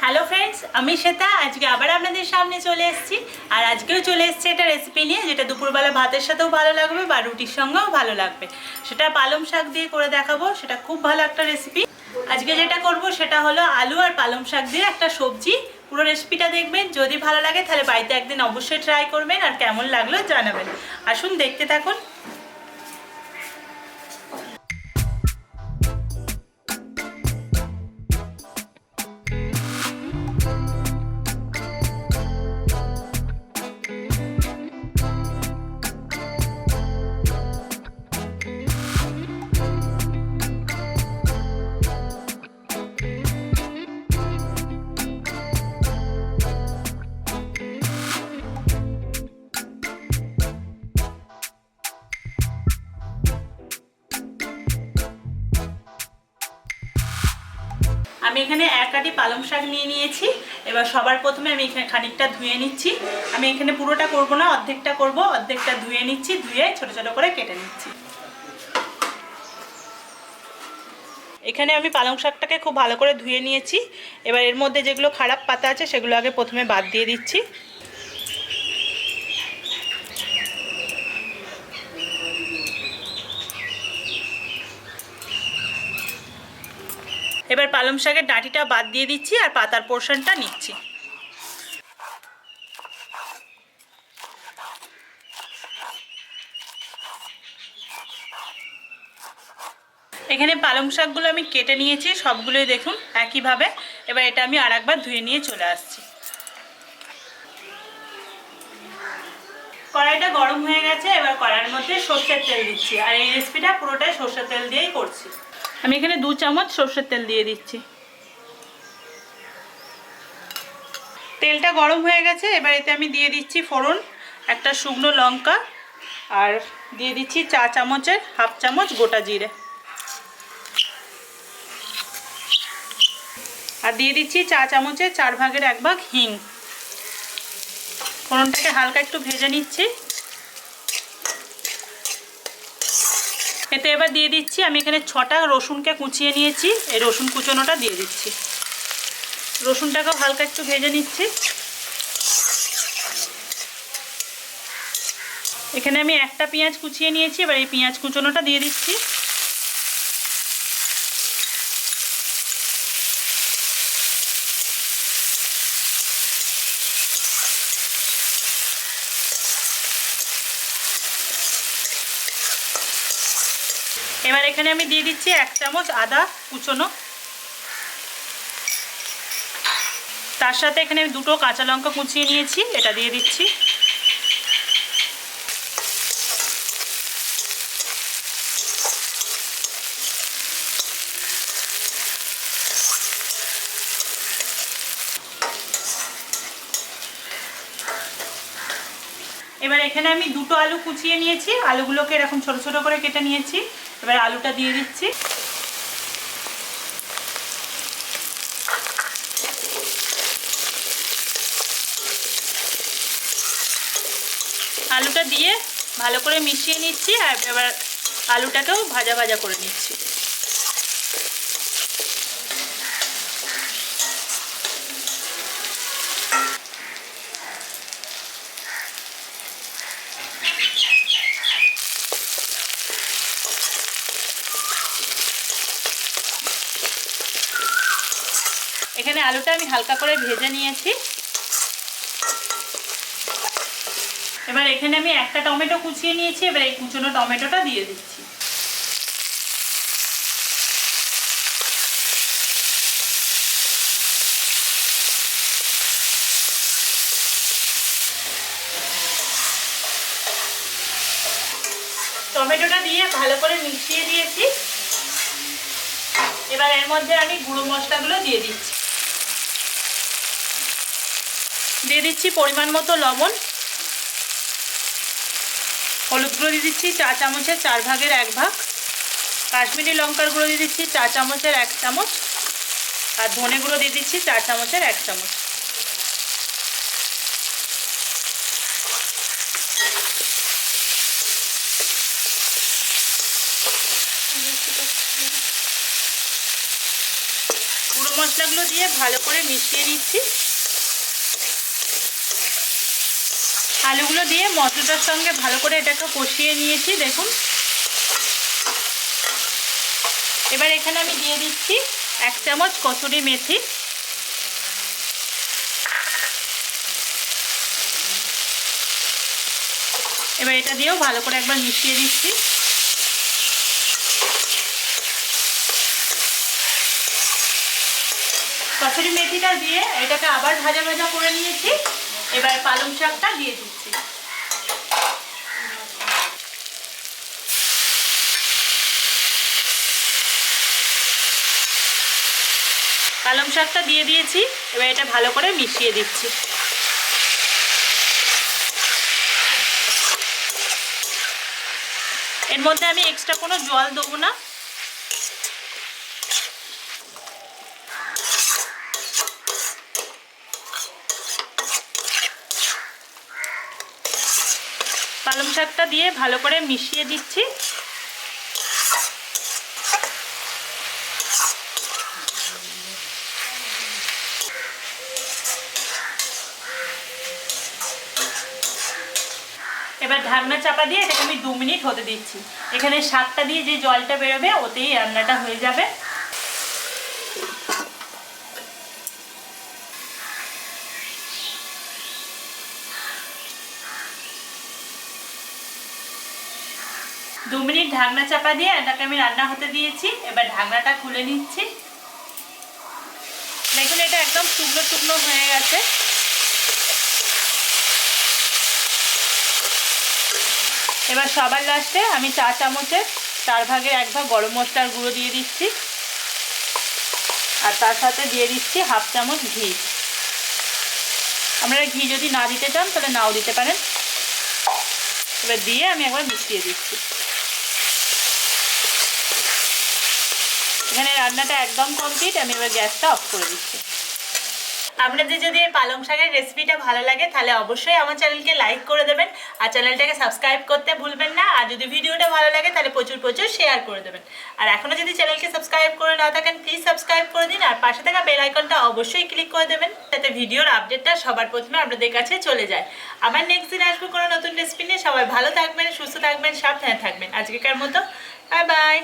Hello friends, আমি শ্বেতা। আজকে আবার আপনাদের সামনে চলে এসেছি। আর আজকেও চলে এসেছি একটা রেসিপি নিয়ে, যেটা দুপুরবেলা ভাতের সাথেও ভালো লাগবে বা রুটির সঙ্গেও ভালো লাগবে। সেটা পালং শাক দিয়ে করে দেখাবো। সেটা খুব ভালো একটা রেসিপি। আজকে যেটা করব সেটা হলো আলু আর পালং শাক দিয়ে একটা সবজি। পুরো রেসিপিটা দেখবেন। যদি ভালো লাগে তাহলে বাড়িতে একদিন অবশ্যই ট্রাই করবেন, আর কেমন লাগলো জানাবেন। আসুন দেখতে থাকুন। আমি এখানে এক আটি পালং শাক নিয়ে নিয়েছি। এবার সবার প্রথমে আমি এখানে খানিকটা ধুয়ে নিচ্ছি। আমি এখানে পুরোটা করব না, অর্ধেকটা করব। অর্ধেকটা ধুয়ে নিচ্ছি, ধুয়ে ছোট ছোট করে কেটে নিচ্ছি। এখানে আমি পালং শাকটাকে খুব ভালো করে ধুয়ে নিয়েছি। এবার এর মধ্যে যেগুলো খারাপ পাতা আছে সেগুলো আগে প্রথমে বাদ দিয়ে দিচ্ছি। এবার পালং শাকের ডাঁটিটা বাদ দিয়ে দিচ্ছি আর পাতার পোর্শনটা নিচ্ছি। এখানে পালং শাকগুলো আমি কেটে নিয়েছি, সবগুলোই দেখুন একইভাবে। এবার এটা আমি আরেকবার ধুয়ে নিয়ে চলে আসছি। কড়াইটা গরম হয়ে গেছে। এবার কড়াইয়ের মধ্যে সর্ষের তেল দিচ্ছি। আর এই রেসিপিটা পুরোটাই সর্ষের তেল দিয়েই করছি। আমি এখানে 2 চামচ সর্ষের তেল দিয়ে দিচ্ছি। তেলটা গরম হয়ে গেছে। এবার এতে আমি দিয়ে দিচ্ছি ফোড়ন, একটা শুকনো লঙ্কা, আর দিয়ে দিচ্ছি চা চামচের হাফ চামচ গোটা জিরে, আর দিয়ে দিচ্ছি চা চামচের 4 ভাগের 1 ভাগ হিং। ফোড়নটাকে হালকা একটু ভেজে নিচ্ছি। এতে এবার দিয়ে দিচ্ছি, আমি এখানে 6টা রসুনকে কুচিয়ে নিয়েছি। এই রসুন কুচোনোটা দিয়ে দিচ্ছি। রসুনটাকেও হালকা একটু ভেজে নিচ্ছি। এখানে আমি একটা পেঁয়াজ কুচিয়ে নিয়েছি। এবার এই পেঁয়াজ কুচোনোটা দিয়ে দিচ্ছি। এবার এখানে আমি দিয়ে দিচ্ছি 1 চামচ আদা কুচোনো। তার সাথে এখানে আমি 2টো কাঁচা লঙ্কা কুচিয়ে নিয়েছি, এটা দিয়ে দিচ্ছি। এবার এখানে আমি 2টো আলু কুচিয়ে নিয়েছি। আলুগুলোকে এরকম ছোট ছোট করে কেটে নিয়েছি। এবার আলুটা দিয়ে দিচ্ছি। আলুটা দিয়ে ভালো করে মিশিয়ে নিচ্ছি। আর এবার আলুটাকেও ভাজা ভাজা করে নিচ্ছি। এখানে আলুটা আমি হালকা করে ভেজে নিয়েছি। এবার এখানে আমি একটা টমেটো কুচিয়ে নিয়েছি। এবার এই কুচনো টমেটোটা দিয়ে দিচ্ছি। টমেটোটা দিয়ে ভালো করে মিশিয়ে দিয়েছি। এবার এর মধ্যে আমি গুঁড়ো মশলাগুলো দিয়ে দিচ্ছি। দিয়ে দিচ্ছি পরিমাণ মতো লবণ, হলুদ গুঁড়ো দিয়ে দিচ্ছি চা চামচের 4 ভাগের 1 ভাগ, কাশ্মীরি লঙ্কার গুঁড়ো দিয়ে দিচ্ছি চা চামচের 1 চামচ, আর ধনে গুঁড়ো দিয়ে দিচ্ছি চা চামচের 1 চামচ। মশলাগুলো দিয়ে ভালো করে মিশিয়ে নিচ্ছি। আলুগুলো দিয়ে মশলাটার সঙ্গে ভালো করে এটাকে কষিয়ে নিয়েছি দেখুন। এবার এখানে আমি দিয়ে দিচ্ছি 1 চামচ কসুরি মেথি। এবার এটা দিয়েও ভালো করে একবার মিশিয়ে দিচ্ছি। কসুরি মেথিটা দিয়ে এটাকে আবার ভাজা ভাজা করে নিয়েছি। এবার পালং শাকটা দিয়ে দিচ্ছি। পালং শাকটা দিয়ে দিয়েছি। এবার এটা ভালো করে মিশিয়ে দিচ্ছি। এর মধ্যে আমি এক্সট্রা কোনো জল দেবো না। পালং শাকটা দিয়ে ভালো করে মিশিয়ে দিচ্ছি। এবার ঢাকনা চাপা দিয়ে এটাকে আমি 2 মিনিট হতে দিচ্ছি। এখানে শাকটা দিয়ে যে জলটা বেরোবে ওতেই রান্নাটা হয়ে যাবে। দু মিনিট ঢাকনা চাপা দিয়ে এটাকে আমি রান্না হতে দিয়েছি। এবার ঢাকনাটা খুলে নিচ্ছি। দেখুন এটা একদম শুকনো শুকনো হয়ে গেছে। এবার সবার লাস্টে আমি 4 চামচের 4 ভাগের 1 ভাগ গরম মশলার গুঁড়ো দিয়ে দিচ্ছি। আর তার সাথে দিয়ে দিচ্ছি 1/2 চামচ ঘি। আপনারা ঘি যদি না দিতে চান তাহলে নাও দিতে পারেন। এবার দিয়ে আমি একবার মিশিয়ে দিচ্ছি। এখানে রান্নাটা একদম কমপ্লিট। আমি এবার গ্যাসটা অফ করে দিচ্ছি। আপনাদের যদি এই পালং শাকের রেসিপিটা ভালো লাগে তাহলে অবশ্যই আমার চ্যানেলকে লাইক করে দেবেন আর চ্যানেলটাকে সাবস্ক্রাইব করতে ভুলবেন না। আর যদি ভিডিওটা ভালো লাগে তাহলে প্রচুর প্রচুর শেয়ার করে দেবেন। আর এখনও যদি চ্যানেলকে সাবস্ক্রাইব করে না থাকেন প্লিজ সাবস্ক্রাইব করে দিন। আর পাশে থাকা বেল আইকনটা অবশ্যই ক্লিক করে দেবেন যাতে ভিডিওর আপডেটটা সবার প্রথমে আপনাদের কাছে চলে যায়। আবার নেক্সট দিন আসবো কোনো নতুন রেসিপি নিয়ে। সবাই ভালো থাকবেন, সুস্থ থাকবেন, সাবধানে থাকবেন। আজকেকার মতো বাই বাই।